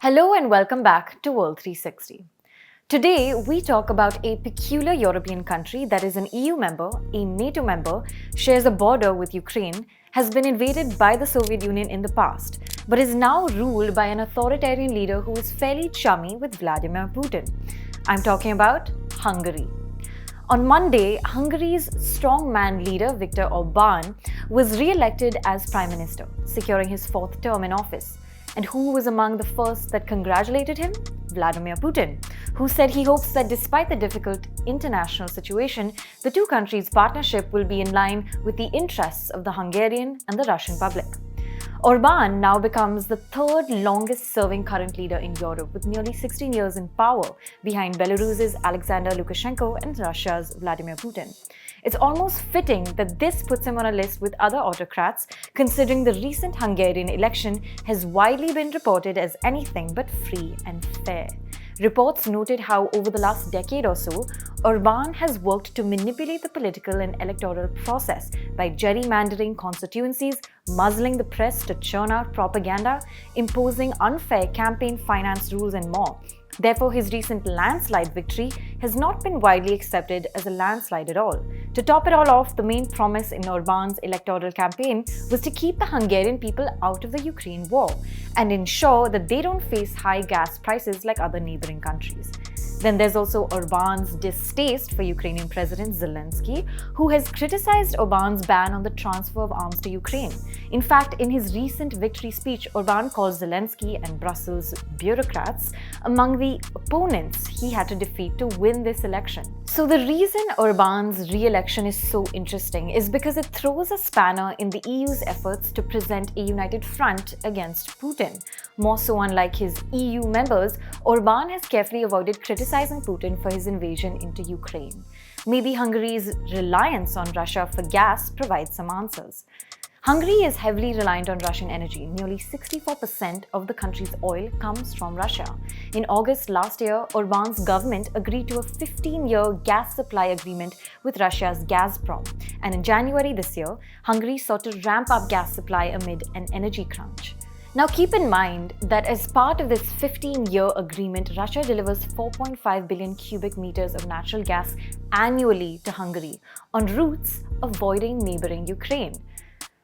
Hello and welcome back to World 360. Today, we talk about a peculiar European country that is an EU member, a NATO member, shares a border with Ukraine, has been invaded by the Soviet Union in the past, but is now ruled by an authoritarian leader who is fairly chummy with Vladimir Putin. I'm talking about Hungary. On Monday, Hungary's strongman leader Viktor Orban was re-elected as Prime Minister, securing his fourth term in office. And who was among the first that congratulated him? Vladimir Putin, who said he hopes that despite the difficult international situation, the two countries' partnership will be in line with the interests of the Hungarian and the Russian public. Orban now becomes the third longest-serving current leader in Europe, with nearly 16 years in power, behind Belarus's Alexander Lukashenko and Russia's Vladimir Putin. It's almost fitting that this puts him on a list with other autocrats, considering the recent Hungarian election has widely been reported as anything but free and fair. Reports noted how over the last decade or so, Orban has worked to manipulate the political and electoral process by gerrymandering constituencies, muzzling the press to churn out propaganda, imposing unfair campaign finance rules and more. Therefore, his recent landslide victory has not been widely accepted as a landslide at all. To top it all off, the main promise in Orban's electoral campaign was to keep the Hungarian people out of the Ukraine war and ensure that they don't face high gas prices like other neighboring countries. Then there's also Orban's distaste for Ukrainian President Zelensky, who has criticized Orban's ban on the transfer of arms to Ukraine. In fact, in his recent victory speech, Orban calls Zelensky and Brussels bureaucrats among the opponents he had to defeat to win this election. So the reason Orban's re-election is so interesting is because it throws a spanner in the EU's efforts to present a united front against Putin. More so, unlike his EU members, Orban has carefully avoided criticizing Putin for his invasion into Ukraine. Maybe Hungary's reliance on Russia for gas provides some answers. Hungary is heavily reliant on Russian energy. Nearly 64% of the country's oil comes from Russia. In August last year, Orban's government agreed to a 15-year gas supply agreement with Russia's Gazprom. And in January this year, Hungary sought to ramp up gas supply amid an energy crunch. Now keep in mind that as part of this 15-year agreement, Russia delivers 4.5 billion cubic meters of natural gas annually to Hungary on routes avoiding neighboring Ukraine.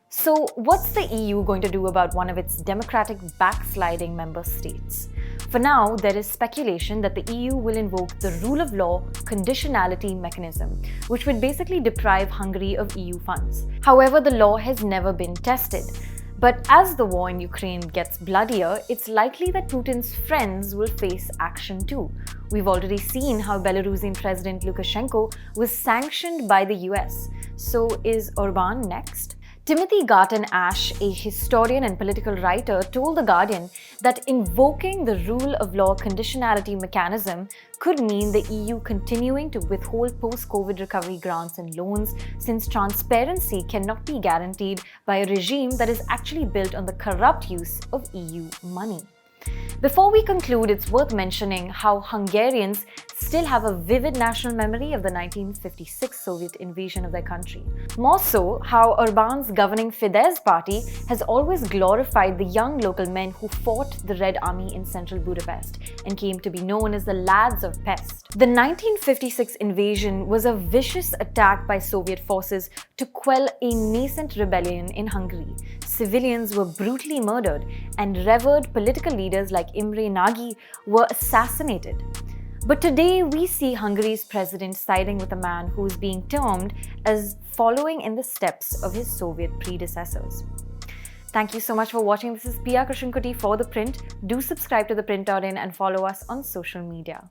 So what's the EU going to do about one of its democratic backsliding member states? For now, there is speculation that the EU will invoke the rule of law conditionality mechanism, which would basically deprive Hungary of EU funds. However, the law has never been tested. But as the war in Ukraine gets bloodier, it's likely that Putin's friends will face action too. We've already seen how Belarusian President Lukashenko was sanctioned by the US. So is Orban next? Timothy Garton Ash, a historian and political writer, told The Guardian that invoking the rule of law conditionality mechanism could mean the EU continuing to withhold post-COVID recovery grants and loans, since transparency cannot be guaranteed by a regime that is actually built on the corrupt use of EU money. Before we conclude, it's worth mentioning how Hungarians still have a vivid national memory of the 1956 Soviet invasion of their country. More so, how Orban's governing Fidesz party has always glorified the young local men who fought the Red Army in central Budapest and came to be known as the Lads of Pest. The 1956 invasion was a vicious attack by Soviet forces to quell a nascent rebellion in Hungary. Civilians were brutally murdered, and revered political leaders like Imre Nagy were assassinated. But today, we see Hungary's president siding with a man who is being termed as following in the steps of his Soviet predecessors. Thank you so much for watching. This is Pia Krishnankutty for ThePrint. Do subscribe to ThePrint.in and follow us on social media.